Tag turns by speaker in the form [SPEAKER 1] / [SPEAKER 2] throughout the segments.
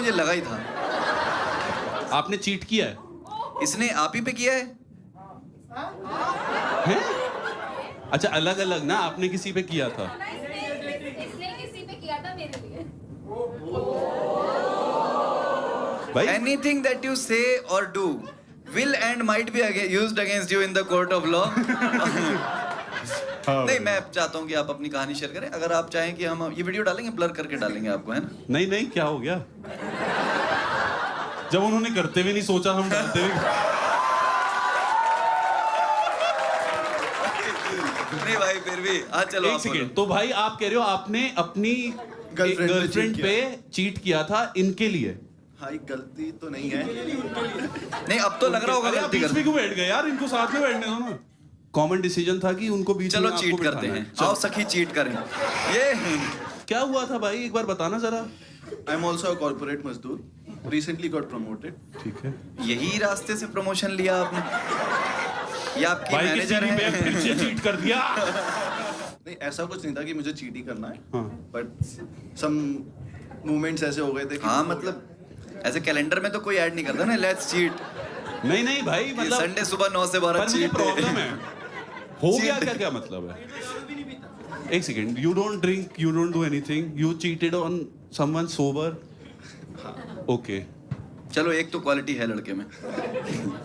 [SPEAKER 1] मुझे लगा ही था।
[SPEAKER 2] आपने चीट किया है?
[SPEAKER 1] इसने आप ही पे किया है?
[SPEAKER 2] हैं? अच्छा, अलग अलग ना, आपने किसी पे किया था?
[SPEAKER 3] इसने किसी पे किया था मेरे लिए।
[SPEAKER 2] भाई
[SPEAKER 1] Anything that you say or do will and might be used against you in the court of law. नहीं, मैं चाहता हूँ कि आप अपनी कहानी शेयर करें। अगर आप चाहें कि हम ये वीडियो डालेंगे, ब्लर करके डालेंगे आपको, है ना?
[SPEAKER 2] नहीं नहीं, क्या हो गया? जब उन्होंने करते हुए नहीं सोचा, हम डालते हुए।
[SPEAKER 1] नहीं भाई, फिर भी हाँ चलो।
[SPEAKER 2] एक सेकेंड, तो भाई आप कह रहे हो आपने अपनी गर्लफ्रेंड पे चीट किया था इनके लिए?
[SPEAKER 4] हाँ, एक गलती तो नहीं है।
[SPEAKER 1] नहीं, अब तो लग रहा होगा
[SPEAKER 2] अरे आप
[SPEAKER 1] गलती
[SPEAKER 2] बीच
[SPEAKER 1] कर।
[SPEAKER 2] में क्यों बैठ गए यार? इनको साथ में बैठने दो ना। कॉमन डिसीजन था कि उनको बीच
[SPEAKER 1] चलो
[SPEAKER 2] में
[SPEAKER 1] चीट
[SPEAKER 2] आपको
[SPEAKER 1] करते
[SPEAKER 2] बिठाना
[SPEAKER 1] हैं,
[SPEAKER 2] है।
[SPEAKER 1] आओ सखी चीट करें। ये
[SPEAKER 2] क्या हुआ था भाई, एक बार बताना जरा।
[SPEAKER 4] I am also a corporate मजदूर, रिसेंटली गॉट प्रमोटेड।
[SPEAKER 2] ठीक है
[SPEAKER 1] यही रास्ते से प्रमोशन लिया आपने? ये आपकी
[SPEAKER 2] भाई,
[SPEAKER 1] मैनेजर
[SPEAKER 2] किसी ने फिर से
[SPEAKER 1] है?
[SPEAKER 2] चीट कर दिया।
[SPEAKER 4] नहीं, ऐसा कुछ नहीं था कि मुझे चीट ही करना है,
[SPEAKER 2] हाँ।
[SPEAKER 4] बट सम मूवमेंट्स ऐसे हो गए थे कि
[SPEAKER 1] हाँ, मतलब ऐसे कैलेंडर में तो कोई ऐड नहीं करता ना, लेट्स चीट।
[SPEAKER 2] नहीं नहीं भाई, मतलब
[SPEAKER 1] संडे सुबह 9 से 12
[SPEAKER 2] पर मुझे
[SPEAKER 1] चीट।
[SPEAKER 2] प्रॉब्लम है, हो गया
[SPEAKER 1] Cheat.
[SPEAKER 2] क्या? क्या मतलब है? एक second, you don't drink, you don't do anything, you cheated on someone sober? Okay,
[SPEAKER 1] चलो एक तो क्वालिटी है लड़के में।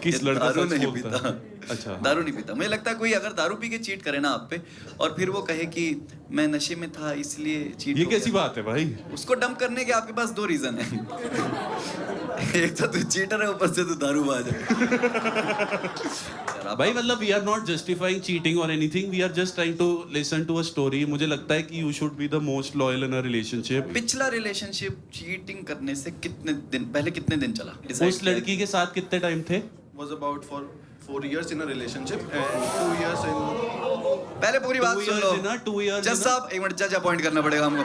[SPEAKER 2] किस
[SPEAKER 1] ये
[SPEAKER 2] लड़का
[SPEAKER 1] दारू
[SPEAKER 2] सच
[SPEAKER 1] नहीं
[SPEAKER 2] बोलता
[SPEAKER 1] पीता।
[SPEAKER 2] है? अच्छा,
[SPEAKER 1] दारू नहीं पीता। मुझे लगता है कोई अगर दारू पी के चीट करे ना आप पे, और फिर वो कहे कि मैं नशे में था इसलिए चीट
[SPEAKER 2] ये
[SPEAKER 1] हो
[SPEAKER 2] कैसी
[SPEAKER 1] गया।
[SPEAKER 2] बात है भाई?
[SPEAKER 1] उसको डंप करने के आपके पास 2 रीजन है। एक तो तू चीटर है, ऊपर से तू दारूबाज है।
[SPEAKER 2] भाई मतलब we are not justifying cheating और anything, we are just trying to listen to a story. मुझे लगता है कि you should be the most loyal in a relationship.
[SPEAKER 1] पिछला रिलेशनशिप चीटिंग करने से कितने दिन पहले चला?
[SPEAKER 2] उस लड़की के साथ कितने टाइम थे?
[SPEAKER 4] was about for 4 years in a relationship and 2 years in
[SPEAKER 1] पहले पूरी बात
[SPEAKER 2] 2
[SPEAKER 1] सुन
[SPEAKER 2] years
[SPEAKER 1] low.
[SPEAKER 2] in a- 2 years
[SPEAKER 1] जज
[SPEAKER 2] in a-
[SPEAKER 1] साहब, एक मिनट, जज अपॉइंट करना पड़ेगा हमको।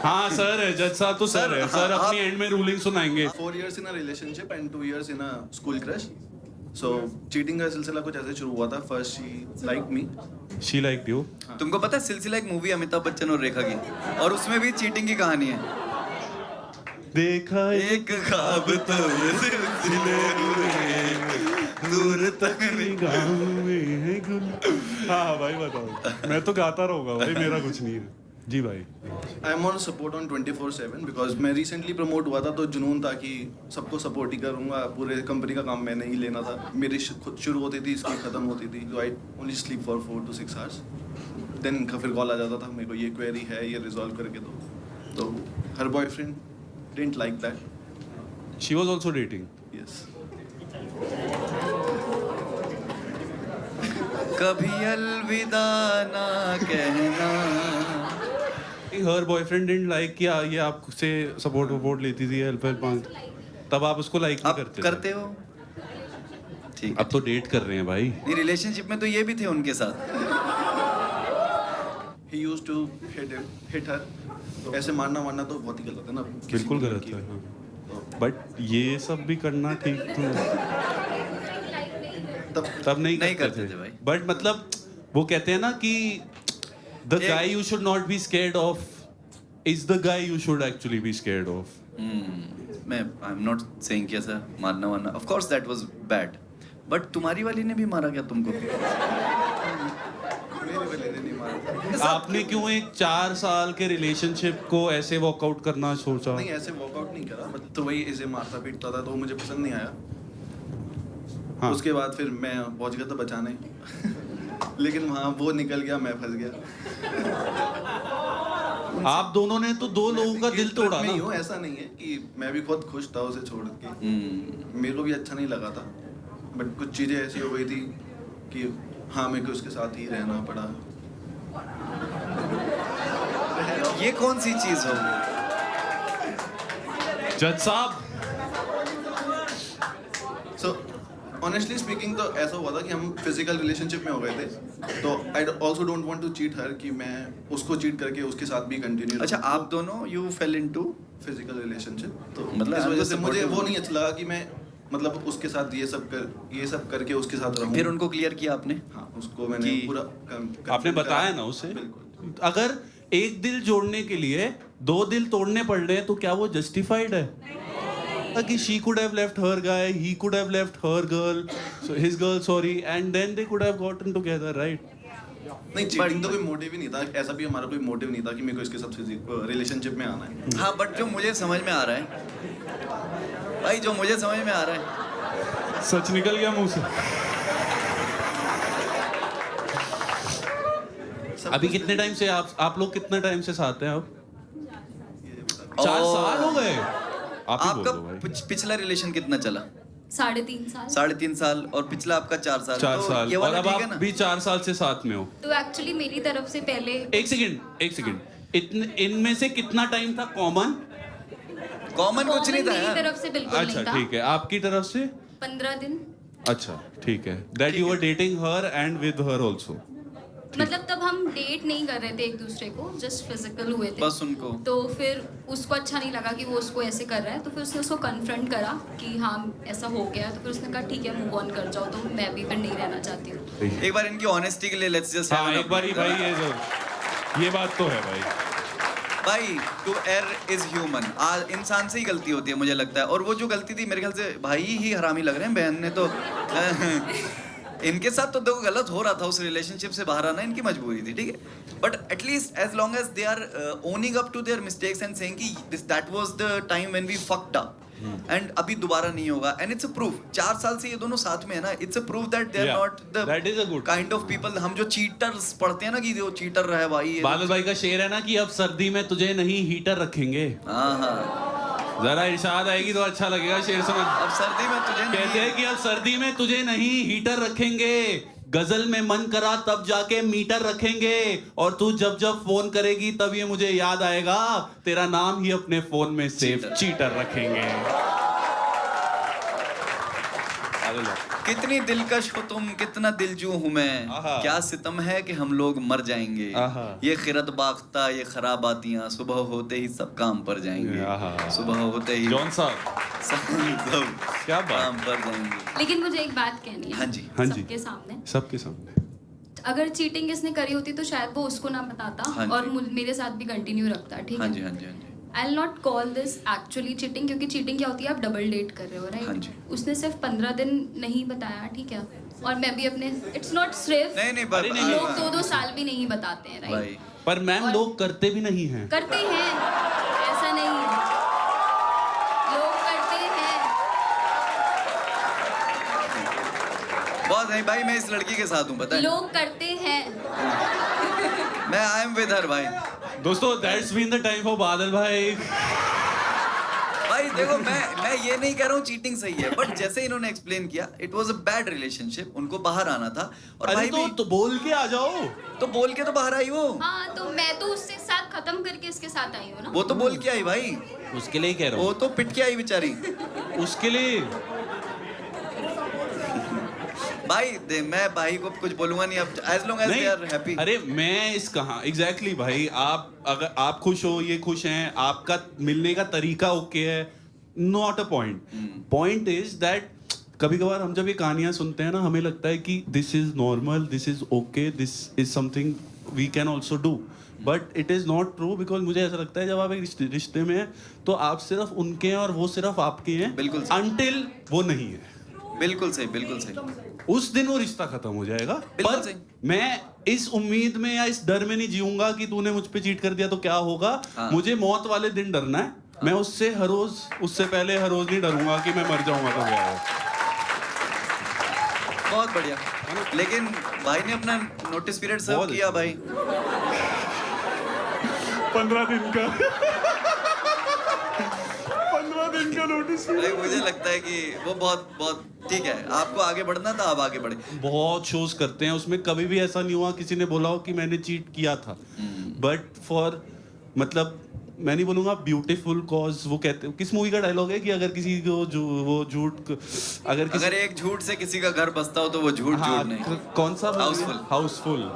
[SPEAKER 2] हाँ सर है, जज साहब तो सर है, सर अपनी एंड में रूलिंग सुनाएंगे।
[SPEAKER 4] 4 years in a relationship and 2 years in a school crush. So cheating का सिलसिला कुछ ऐसे शुरू हुआ था। First she liked me.
[SPEAKER 2] She like you?
[SPEAKER 1] तुमको पता है सिलसिला एक मूवी अमिताभ बच्चन और रेखा की, और उसमें भी चीटिंग की कहानी है।
[SPEAKER 2] देखा
[SPEAKER 1] एक ख्वाब तो ये सिलसिले हुए, दूर तक
[SPEAKER 2] गाँव में है गुल। हाँ भाई बताओ, मैं तो गाता रहूंगा भाई, मेरा कुछ नहीं है जी भाई।
[SPEAKER 4] I am on support on 24/7 because मैं recently promote हुआ था, तो जुनून था कि सबको सपोर्ट ही करूंगा, पूरे कंपनी का काम मैंने ही लेना था। मेरी खुद शुरू होती थी, इसकी खत्म होती थी। So I only sleep for 4 to 6 hours. Then इनका फिर कॉल आ जाता था, मेरे को ये क्वेरी है, ये रिजॉल्व करके दो। तो her boyfriend didn't like that.
[SPEAKER 2] She was also dating?
[SPEAKER 4] Yes.
[SPEAKER 1] कभी अलविदा ना कहना।
[SPEAKER 2] हर बॉयफ्रेंड डिडंट लाइक किया, ये आपसे सपोर्ट वपोर्ट लेती थी, हेल्प मांग, तब आप उसको लाइक नहीं
[SPEAKER 1] आप
[SPEAKER 2] करते
[SPEAKER 1] करते हो? ठीक है।
[SPEAKER 2] अब तो डेट कर रहे हैं भाई।
[SPEAKER 1] नहीं, रिलेशनशिप में तो ये भी थे उनके साथ।
[SPEAKER 4] He used to hit her. तो ऐसे मारना तो बहुत ही गलत है ना। किसी
[SPEAKER 2] बिल्कुल
[SPEAKER 4] की
[SPEAKER 2] गलत
[SPEAKER 4] लड़की
[SPEAKER 2] है,
[SPEAKER 4] को।
[SPEAKER 2] बट ये सब भी करना ठीक तो तब नहीं
[SPEAKER 1] करते थे भाई।
[SPEAKER 2] बट मतलब वो कहते हैं ना कि द
[SPEAKER 1] एक-
[SPEAKER 2] guy you should not be scared of is the guy you should actually be scared of.
[SPEAKER 1] मैं आई एम नॉट सेइंग कि ऐसा मारना Varna, of course that was bad, but तुम्हारी वाली ने भी मारा क्या तुमको?
[SPEAKER 4] मेरे वाले ने नहीं मारा।
[SPEAKER 2] आपने क्यों एक 4 साल के रिलेशनशिप को ऐसे वॉकआउट करना सोचा?
[SPEAKER 4] नहीं, ऐसे वर्कआउट नहीं करा, मतलब तो वही ऐसे मारता पीटता था, तो वो मुझे पसंद नहीं आया।
[SPEAKER 2] हाँ।
[SPEAKER 4] उसके बाद फिर मैं पहुंच गया था बचाने। लेकिन वहाँ वो निकल गया, मैं फंस गया।
[SPEAKER 2] आप दोनों ने तो 2 लोगों का दिल तोड़ा
[SPEAKER 4] मैं
[SPEAKER 2] ना।
[SPEAKER 4] यूँ ऐसा नहीं है कि मैं भी खुद खुश था उसे छोड़ के। मेरे को भी अच्छा नहीं लगा था, बट कुछ चीज़ें ऐसी हो गई थी कि हाँ, मेरे को उसके साथ ही रहना पड़ा।
[SPEAKER 1] ये कौन सी चीज हो?
[SPEAKER 2] जज साहब,
[SPEAKER 4] सो ऑनेस्टली स्पीकिंग तो ऐसा हुआ था कि हम फिजिकल रिलेशनशिप में हो गए थे, तो I also don't want to cheat her, कि मैं उसको चीट करके उसके साथ भी कंटिन्यू।
[SPEAKER 1] अच्छा, आप दोनों you fail into
[SPEAKER 4] physical relationship, तो
[SPEAKER 1] मतलब
[SPEAKER 4] इस वजह से मुझे
[SPEAKER 1] supportive
[SPEAKER 4] वो नहीं अच्छा लगा कि मैं मतलब उसके साथ ये सब करके उसके साथ रहूं।
[SPEAKER 1] फिर उनको क्लियर किया आपने?
[SPEAKER 4] हाँ, उसको मैंने
[SPEAKER 1] कि-
[SPEAKER 4] पूरा
[SPEAKER 2] आपने बताया ना उसे?
[SPEAKER 4] बिल्कुल।
[SPEAKER 2] अगर एक दिल जोड़ने के लिए 2 दिल तोड़ने पड़ रहे हैं तो क्या वो जस्टिफाइड है? था कि she could have left her guy, he could have left her girl, so his girl, sorry, and then they could have gotten together, right?
[SPEAKER 4] नहीं, चीटिंग तो कोई मोटिव ही नहीं था, ऐसा भी हमारा कोई मोटिव नहीं था कि मेरे को इसके साथ रिलेशनशिप में आना है।
[SPEAKER 1] हाँ, बट जो मुझे समझ में आ रहा है भाई, जो मुझे समझ में आ रहा है,
[SPEAKER 2] सच निकल गया मुंह से। अभी कितने टाइम से आप लोग कितने टाइम से साथ हैं अब? 4 साल हो गए। आप ही बोल
[SPEAKER 1] आपका
[SPEAKER 2] दो भाई।
[SPEAKER 1] पिछला रिलेशन कितना चला?
[SPEAKER 3] 3.5 साल।
[SPEAKER 1] 3.5 साल, और पिछला आपका 4 साल।
[SPEAKER 2] 4
[SPEAKER 1] तो
[SPEAKER 2] साल,
[SPEAKER 1] ये
[SPEAKER 2] और
[SPEAKER 1] वाला
[SPEAKER 2] अब
[SPEAKER 1] ठीक है
[SPEAKER 2] आप
[SPEAKER 1] ना?
[SPEAKER 2] भी 4 साल से साथ में हो।
[SPEAKER 3] तो एक्चुअली मेरी तरफ से पहले
[SPEAKER 2] एक सेकंड, इनमें से कितना टाइम था कॉमन?
[SPEAKER 1] कॉमन कुछ नहीं था
[SPEAKER 3] मेरी
[SPEAKER 1] यार।
[SPEAKER 3] तरफ से बिल्कुल
[SPEAKER 2] अच्छा
[SPEAKER 3] नहीं था।
[SPEAKER 2] ठीक है, आपकी तरफ से?
[SPEAKER 3] 15 दिन।
[SPEAKER 2] अच्छा ठीक है, that you are dating her and with her also.
[SPEAKER 3] मतलब तब हम डेट नहीं कर रहे थे एक दूसरे को, जस्ट फिजिकल हुए थे
[SPEAKER 1] बस उनको।
[SPEAKER 3] तो फिर उसको अच्छा नहीं लगा कि वो उसको ऐसे कर रहा है, तो फिर उसने उसको कन्फ्रंट करा कि हाँ ऐसा हो गया, तो फिर उसने कहा ठीक है मूव ऑन कर जाओ, तो मैं भी फिर नहीं रहना चाहती हूँ।
[SPEAKER 1] एक बार इनकी ऑनेस्टी के लिए लेट्स जस्ट
[SPEAKER 2] हाँ एक बार ही भाई, ये बात तो है भाई।
[SPEAKER 1] भाई टू एयर इज ह्यूमन, इंसान से ही गलती होती है मुझे लगता है, और वो जो गलती थी मेरे ख्याल से भाई ही हरामी लग रहे हैं, बहन ने तो इनके साथ तो देखो गलत हो रहा था, उस रिलेशनशिप से बाहर आना इनकी मजबूरी थी, ठीक है, but at least as long as they are owning up to their mistakes and saying कि that was the time when we fucked up and अभी दोबारा नहीं होगा, एंड इट्स अ प्रूफ 4 साल से ये दोनों साथ में है ना, it's a proof that they are
[SPEAKER 2] Yeah,
[SPEAKER 1] not
[SPEAKER 2] that is a
[SPEAKER 1] the
[SPEAKER 2] good-
[SPEAKER 1] kind of people. हम जो चीटर्स पढ़ते हैं ना कि वो चीटर रहा है भाई,
[SPEAKER 2] बादल भाई का शेर है ना कि अब सर्दी में तुझे नहीं हीटर रखेंगे।
[SPEAKER 1] हाँ हाँ,
[SPEAKER 2] जरा इरशाद आएगी तो अच्छा लगेगा शेर समझ।
[SPEAKER 1] अब सर्दी में तुझे
[SPEAKER 2] कहते
[SPEAKER 1] नहीं
[SPEAKER 2] हैं कि अब सर्दी में तुझे नहीं हीटर रखेंगे, गजल में मन करा तब जाके मीटर रखेंगे, और तू जब जब फोन करेगी तब ये मुझे याद आएगा, तेरा नाम ही अपने फोन में सेव चीटर रखेंगे।
[SPEAKER 1] कितनी दिलकश हो तुम, कितना दिलजू हूँ मैं,
[SPEAKER 2] आहा।
[SPEAKER 1] क्या सितम है कि हम लोग मर जाएंगे,
[SPEAKER 2] आहा।
[SPEAKER 1] ये खिरत बाख्ता ये खराबातियाँ, सुबह होते ही सब काम पर जाएंगे,
[SPEAKER 2] आहा।
[SPEAKER 1] सुबह होते ही
[SPEAKER 2] जॉन साहब
[SPEAKER 1] सब
[SPEAKER 2] क्या बात।
[SPEAKER 1] काम पर जाएंगे।
[SPEAKER 3] लेकिन मुझे एक बात कहनी है
[SPEAKER 1] हाँ जी,
[SPEAKER 2] हाँ जी।
[SPEAKER 3] सबके सामने,
[SPEAKER 2] सबके सामने।
[SPEAKER 3] अगर चीटिंग इसने करी होती तो शायद वो उसको ना बताता
[SPEAKER 1] हाँ जी।
[SPEAKER 3] और मेरे साथ भी कंटिन्यू रखता, ठीक
[SPEAKER 1] हाँ
[SPEAKER 3] है।
[SPEAKER 1] जी, हाँ जी, हाँ जी।
[SPEAKER 3] I will not call this actually cheating, क्योंकि चीटिंग क्या होती है, आप डबल डेट कर रहे हो, राइट?
[SPEAKER 1] हाँ जी।
[SPEAKER 3] उसने सिर्फ 15 दिन नहीं बताया, ठीक है, और मैं भी अपने, इट्स नॉट सिर्फ
[SPEAKER 1] नहीं नहीं,
[SPEAKER 2] अरे नहीं,
[SPEAKER 3] लोग 2-2 साल भी नहीं बताते हैं,
[SPEAKER 1] भाई
[SPEAKER 3] राइट?
[SPEAKER 2] पर मैम
[SPEAKER 3] और-
[SPEAKER 2] लोग करते भी नहीं हैं।
[SPEAKER 3] करते हैं, ऐसा नहीं है, लोग करते हैं।
[SPEAKER 1] बहुत नहीं भाई, मैं इस लड़की के साथ हूँ, पता है,
[SPEAKER 3] लोग करते हैं।
[SPEAKER 1] मैं आई एम विद हर भाई।
[SPEAKER 2] दोस्तों that's been the time for Badal भाई।
[SPEAKER 1] भाई देखो, मैं ये नहीं कह रहा हूँ चीटिंग सही है, बट जैसे इन्होंने एक्सप्लेन किया, it was a bad relationship, उनको बाहर आना था, और
[SPEAKER 2] अरे
[SPEAKER 1] भाई भी
[SPEAKER 2] तो बोल के आ जाओ।
[SPEAKER 1] तो बोल के तो बाहर आई वो
[SPEAKER 3] हाँ, तो मैं तो उससे साथ खत्म करके इसके साथ आई हूँ ना।
[SPEAKER 1] वो तो बोल के आई भाई,
[SPEAKER 2] उसके लिए ही कह रहा
[SPEAKER 1] वो
[SPEAKER 2] हूँ,
[SPEAKER 1] तो पिट के आई बेचारी।
[SPEAKER 2] उसके लिए।
[SPEAKER 1] भाई मैं भाई को कुछ बोलूंगा नहीं अब, as long as they are happy.
[SPEAKER 2] अरे मैं इस कहा एग्जैक्टली भाई, आप अगर आप खुश हो, ये खुश हैं, आपका मिलने का तरीका ओके है, not a point. Point is that कभी कभार हम जब ये कहानियां सुनते हैं ना, हमें लगता है कि this is normal, this is okay, this is something we can also do, but it is not true. Because मुझे ऐसा लगता है जब आप एक रिश्ते में हैं तो आप सिर्फ उनके हैं और वो सिर्फ आपके हैं,
[SPEAKER 1] बिल्कुल सही।
[SPEAKER 2] अनटिल वो नहीं है।
[SPEAKER 1] बिल्कुल सही, बिल्कुल सही।
[SPEAKER 2] उस दिन वो रिश्ता खत्म हो जाएगा।
[SPEAKER 1] बिल्कुल
[SPEAKER 2] पर
[SPEAKER 1] सही।
[SPEAKER 2] मैं इस उम्मीद में या इस डर में नहीं जीऊंगा कि तूने मुझ पे चीट कर दिया तो क्या होगा।
[SPEAKER 1] हाँ।
[SPEAKER 2] मुझे मौत वाले दिन डरना है। मैं उससे हर रोज, उससे पहले हर रोज नहीं डरूंगा कि मैं मर जाऊंगा तो क्या होगा।
[SPEAKER 1] बहुत बढ़िया, लेकिन भाई ने अपना नोटिस पीरियड सर्व
[SPEAKER 2] बहुत
[SPEAKER 1] किया भाई।
[SPEAKER 2] 15 दिन का 15 दिन का नोटिस।
[SPEAKER 1] भाई मुझे लगता है कि वो बहुत बहुत ठीक है, आपको आगे बढ़ना था, आप आगे बढ़े।
[SPEAKER 2] बहुत शोज करते हैं, उसमें कभी भी ऐसा नहीं हुआ किसी ने बोला हो कि मैंने चीट किया था, बट फॉर मतलब मैं नहीं बोलूंगा ब्यूटीफुल कॉज। वो कहते, किस मूवी का डायलॉग है कि अगर किसी को वो झूठ, अगर
[SPEAKER 1] अगर एक झूठ से किसी का घर बसता हो तो वो झूठ
[SPEAKER 2] हाँ,
[SPEAKER 1] झूठ नहीं।
[SPEAKER 2] कौन सा
[SPEAKER 1] हाउसफुल।
[SPEAKER 2] हाउसफुल